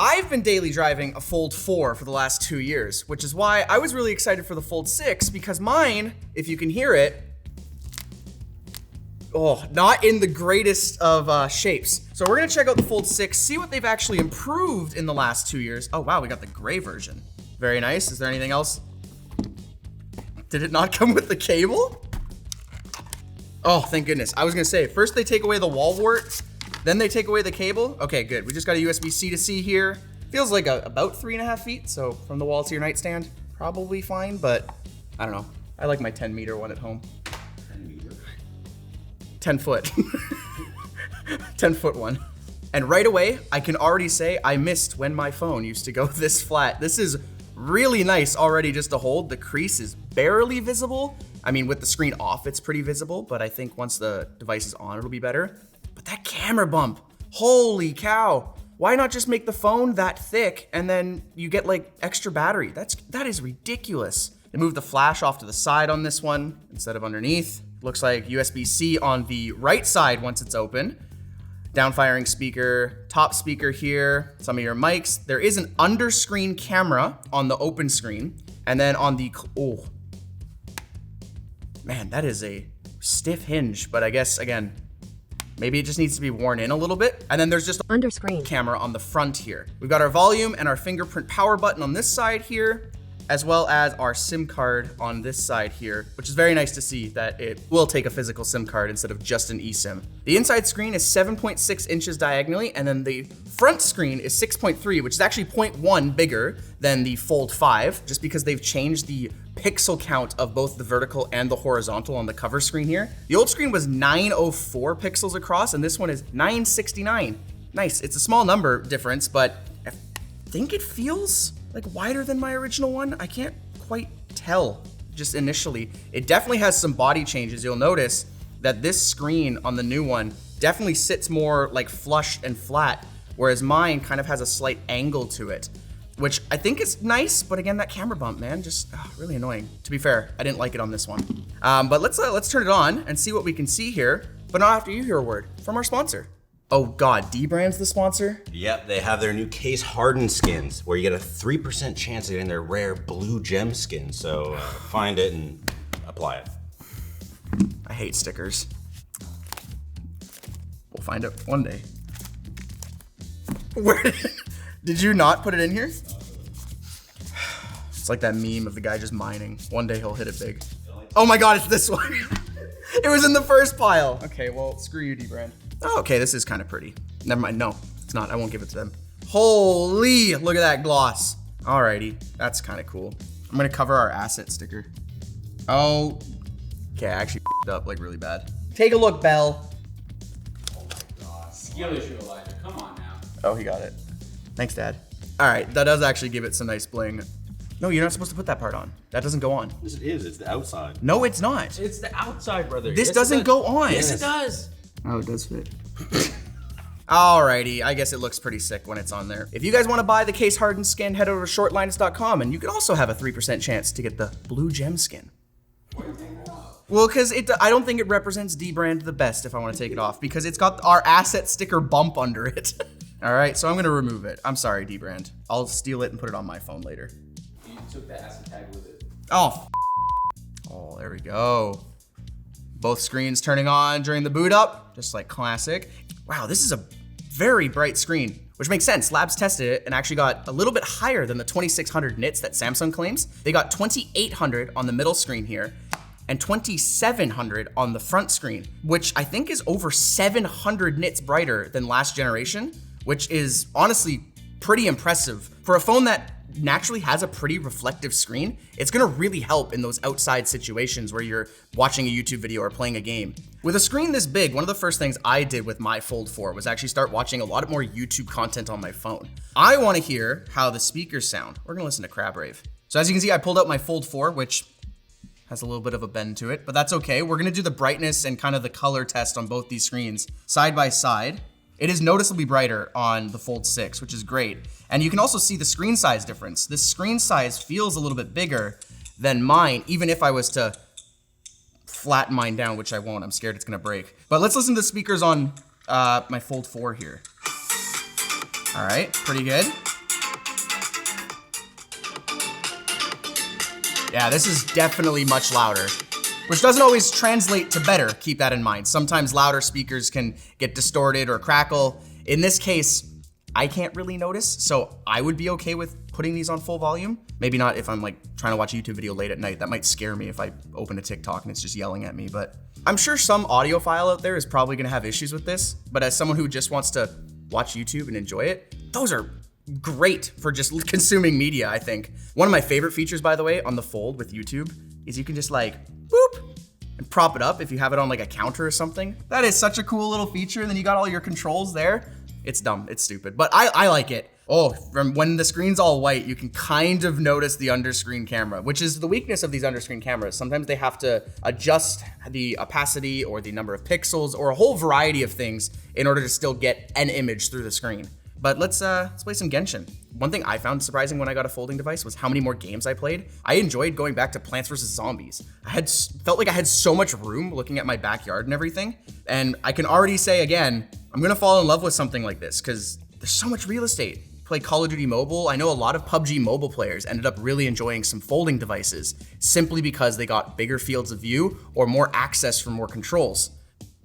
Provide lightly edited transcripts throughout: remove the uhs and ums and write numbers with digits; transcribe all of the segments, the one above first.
I've been daily driving a Fold 4 for the last 2 years, which is why I was really excited for the Fold 6, because mine, if you can hear it, not in the greatest of shapes. So we're gonna check out the Fold 6, see what they've actually improved in the last 2 years. Oh wow, we got the gray version. Very nice. Is there anything else? Did it not come with the cable? Oh, thank goodness. I was gonna say, first they take away the wall wart, then they take away the cable. Okay, good. We just got a USB-C to C here. Feels like about 3.5 feet, so from the wall to your nightstand, probably fine, but I don't know. I like my 10-meter one at home. 10 foot. 10 foot one. And right away, I can already say I missed when my phone used to go this flat. This is really nice already just to hold. The crease is barely visible. I mean, with the screen off, it's pretty visible, but I think once the device is on, it'll be better. But that camera bump, holy cow. Why not just make the phone that thick and then you get like extra battery? That is ridiculous. They moved the flash off to the side on this one instead of underneath. Looks like USB-C on the right side once it's open. Down-firing speaker, top speaker here, some of your mics. There is an under-screen camera on the open screen. And then on the, oh, man, that is a stiff hinge, but I guess, again, maybe it just needs to be worn in a little bit. And then there's just under screen camera on the front here. We've got our volume and our fingerprint power button on this side here, as well as our SIM card on this side here, which is very nice to see that it will take a physical SIM card instead of just an eSIM. The inside screen is 7.6 inches diagonally, and then the front screen is 6.3, which is actually 0.1 bigger than the Fold 5, just because they've changed the pixel count of both the vertical and the horizontal on the cover screen here. The old screen was 904 pixels across, and this one is 969. Nice, it's a small number difference, but I think it feels like wider than my original one. I can't quite tell just initially. It definitely has some body changes. You'll notice that this screen on the new one definitely sits more like flush and flat, whereas mine kind of has a slight angle to it, which I think is nice, but again, that camera bump, man, just really annoying. To be fair, I didn't like it on this one. But let's turn it on and see what we can see here, but not after you hear a word from our sponsor. Oh God, dbrand's the sponsor? Yep, they have their new case hardened skins where you get a 3% chance of getting their rare blue gem skin. So find it and apply it. I hate stickers. We'll find it one day. Where did you not put it in here? It's like that meme of the guy just mining. One day he'll hit it big. Oh my God, it's this one. It was in the first pile. Okay, well, screw you, dbrand. Oh, okay, this is kind of pretty. Never mind, no, it's not. I won't give it to them. Holy, look at that gloss. Alrighty, that's kind of cool. I'm gonna cover our asset sticker. Oh, okay, I actually f***ed up like really bad. Take a look, Belle. Oh my God. Skill issue, Elijah, come on now. Oh, he got it. Thanks, Dad. All right, that does actually give it some nice bling. No, you're not supposed to put that part on. That doesn't go on. Yes, it is. It's the outside. No, it's not. It's the outside, brother. This doesn't go on. Yes, it does. Oh, it does fit. Alrighty, I guess it looks pretty sick when it's on there. If you guys want to buy the case hardened skin, head over to shortlinus.com and you can also have a 3% chance to get the blue gem skin. Well, because I don't think it represents dbrand the best if I want to take it off, because it's got our asset sticker bump under it. All right, so I'm gonna remove it. I'm sorry, dbrand. I'll steal it and put it on my phone later. You took the asset tag with it. Oh, oh, there we go. Both screens turning on during the boot up, just like classic. Wow, this is a very bright screen, which makes sense. Labs tested it and actually got a little bit higher than the 2600 nits that Samsung claims. They got 2800 on the middle screen here and 2700 on the front screen, which I think is over 700 nits brighter than last generation, which is honestly pretty impressive. For a phone that naturally has a pretty reflective screen, it's gonna really help in those outside situations where you're watching a YouTube video or playing a game. With a screen this big, one of the first things I did with my Fold 4 was actually start watching a lot more YouTube content on my phone. I wanna hear how the speakers sound. We're gonna listen to Crab Rave. So as you can see, I pulled out my Fold 4, which has a little bit of a bend to it, but that's okay. We're gonna do the brightness and kind of the color test on both these screens side by side. It is noticeably brighter on the Fold 6, which is great. And you can also see the screen size difference. This screen size feels a little bit bigger than mine, even if I was to flatten mine down, which I won't. I'm scared it's gonna break. But let's listen to the speakers on my Fold 4 here. All right, pretty good. Yeah, this is definitely much louder, which doesn't always translate to better. Keep that in mind. Sometimes louder speakers can get distorted or crackle. In this case, I can't really notice, so I would be okay with putting these on full volume. Maybe not if I'm like trying to watch a YouTube video late at night. That might scare me if I open a TikTok and it's just yelling at me, but I'm sure some audiophile out there is probably gonna have issues with this, but as someone who just wants to watch YouTube and enjoy it, those are great for just consuming media, I think. One of my favorite features, by the way, on the Fold with YouTube is you can just like, boop, and prop it up if you have it on like a counter or something. That is such a cool little feature, and then you got all your controls there. It's dumb, it's stupid, but I like it. Oh, from when the screen's all white, you can kind of notice the underscreen camera, which is the weakness of these underscreen cameras. Sometimes they have to adjust the opacity or the number of pixels or a whole variety of things in order to still get an image through the screen. But let's play some Genshin. One thing I found surprising when I got a folding device was how many more games I played. I enjoyed going back to Plants vs. Zombies. Felt like I had so much room looking at my backyard and everything. And I can already say again, I'm gonna fall in love with something like this because there's so much real estate. Play Call of Duty Mobile. I know a lot of PUBG mobile players ended up really enjoying some folding devices simply because they got bigger fields of view or more access for more controls.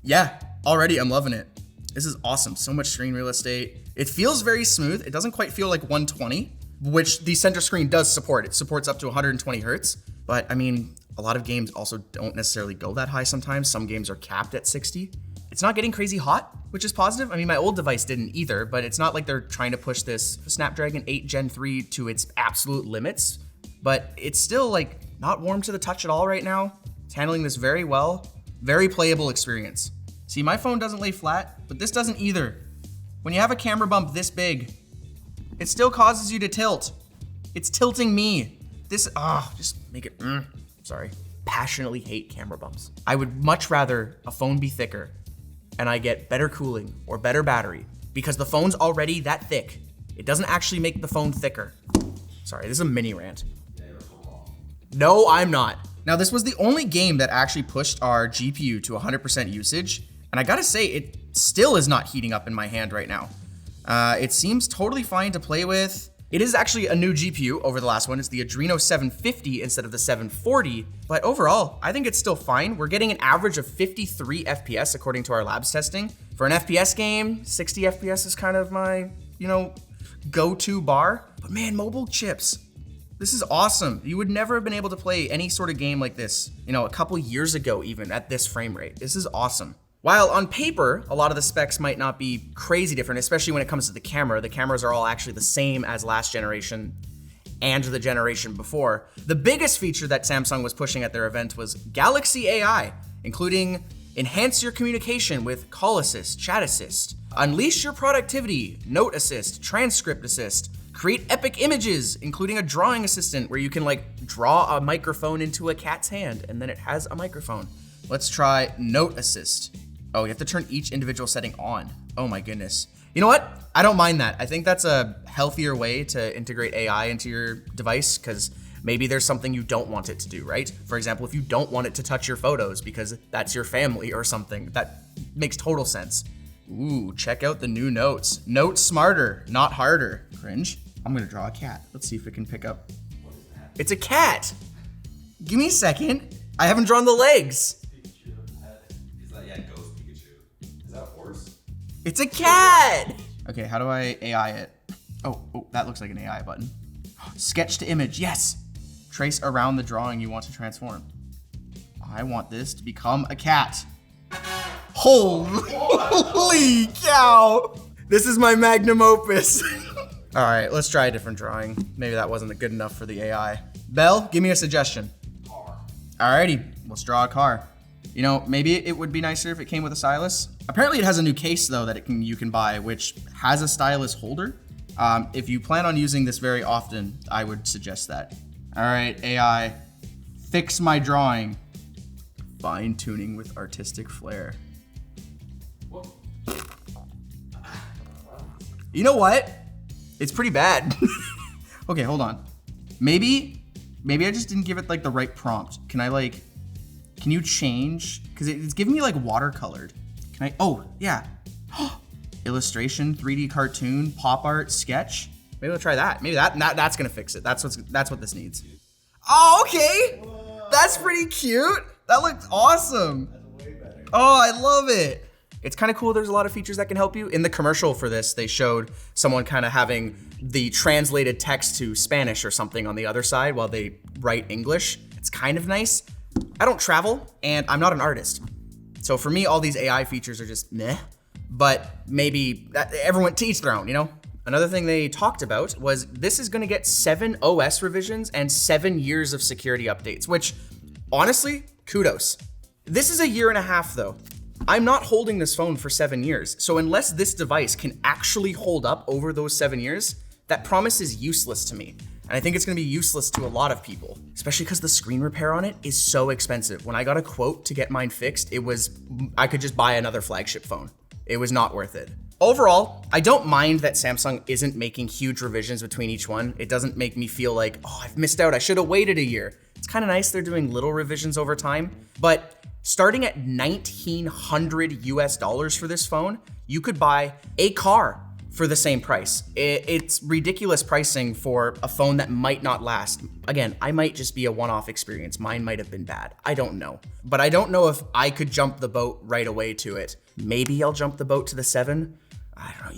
Yeah, already I'm loving it. This is awesome. So much screen real estate. It feels very smooth. It doesn't quite feel like 120, which the center screen does support. It supports up to 120 hertz, but I mean, a lot of games also don't necessarily go that high sometimes. Some games are capped at 60. It's not getting crazy hot, which is positive. I mean, my old device didn't either, but it's not like they're trying to push this Snapdragon 8 Gen 3 to its absolute limits, but it's still like not warm to the touch at all right now. It's handling this very well. Very playable experience. See, my phone doesn't lay flat, but this doesn't either. When you have a camera bump this big, it still causes you to tilt. It's tilting me. Just make it, sorry. Passionately hate camera bumps. I would much rather a phone be thicker and I get better cooling or better battery because the phone's already that thick. It doesn't actually make the phone thicker. Sorry, this is a mini rant. No, I'm not. Now, this was the only game that actually pushed our GPU to 100% usage, and I gotta say, it still is not heating up in my hand right now. It seems totally fine to play with. It is actually a new GPU over the last one. It's the Adreno 750 instead of the 740, but overall, I think it's still fine. We're getting an average of 53 FPS according to our labs testing. For an FPS game, 60 FPS is kind of my, go-to bar. But man, mobile chips, this is awesome. You would never have been able to play any sort of game like this, a couple years ago even at this frame rate. This is awesome. While on paper, a lot of the specs might not be crazy different, especially when it comes to the camera. The cameras are all actually the same as last generation and the generation before. The biggest feature that Samsung was pushing at their event was Galaxy AI, including enhance your communication with Call Assist, Chat Assist, unleash your productivity, Note Assist, Transcript Assist, create epic images, including a drawing assistant where you can draw a microphone into a cat's hand and then it has a microphone. Let's try Note Assist. Oh, you have to turn each individual setting on. Oh my goodness. You know what? I don't mind that. I think that's a healthier way to integrate AI into your device because maybe there's something you don't want it to do, right? For example, if you don't want it to touch your photos because that's your family or something, that makes total sense. Ooh, check out the new notes. Note smarter, not harder. Cringe. I'm gonna draw a cat. Let's see if it can pick up. What is that? It's a cat. Give me a second. I haven't drawn the legs. It's a cat! Okay, how do I AI it? Oh, that looks like an AI button. Sketch to image, yes! Trace around the drawing you want to transform. I want this to become a cat. Holy cow! This is my magnum opus. All right, let's try a different drawing. Maybe that wasn't good enough for the AI. Belle, give me a suggestion. Car. Alrighty, let's draw a car. Maybe it would be nicer if it came with a stylus. Apparently it has a new case though that you can buy, which has a stylus holder. If you plan on using this very often, I would suggest that. All right, AI, fix my drawing. Fine tuning with artistic flair. What? You know what? It's pretty bad. Okay, hold on. Maybe I just didn't give it the right prompt. Can you change? Because it's giving me watercolored. Can I? Oh, yeah. Illustration, 3D cartoon, pop art, sketch. Maybe I'll try that. Maybe that's gonna fix it. That's what this needs. Oh, okay. That's pretty cute. That looked awesome. Oh, I love it. It's kind of cool. There's a lot of features that can help you. In the commercial for this, they showed someone kind of having the translated text to Spanish or something on the other side while they write English. It's kind of nice. I don't travel and I'm not an artist. So for me, all these AI features are just meh, but maybe everyone to each their own, you know? Another thing they talked about was this is gonna get 7 OS revisions and 7 years of security updates, which honestly, kudos. This is a year and a half though. I'm not holding this phone for 7 years. So unless this device can actually hold up over those 7 years, that promise is useless to me. And I think it's gonna be useless to a lot of people, especially because the screen repair on it is so expensive. When I got a quote to get mine fixed, I could just buy another flagship phone. It was not worth it. Overall, I don't mind that Samsung isn't making huge revisions between each one. It doesn't make me feel like, oh, I've missed out, I should have waited a year. It's kind of nice they're doing little revisions over time, but starting at $1,900 US for this phone, you could buy a car for the same price. It's ridiculous pricing for a phone that might not last. Again, I might just be a one-off experience. Mine might have been bad. I don't know. But I don't know if I could jump the boat right away to it. Maybe I'll jump the boat to the 7. I don't know.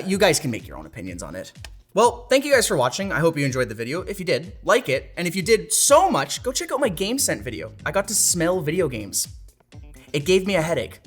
You guys can make your own opinions on it. Well, thank you guys for watching. I hope you enjoyed the video. If you did, like it. And if you did so much, go check out my Game Scent video. I got to smell video games. It gave me a headache.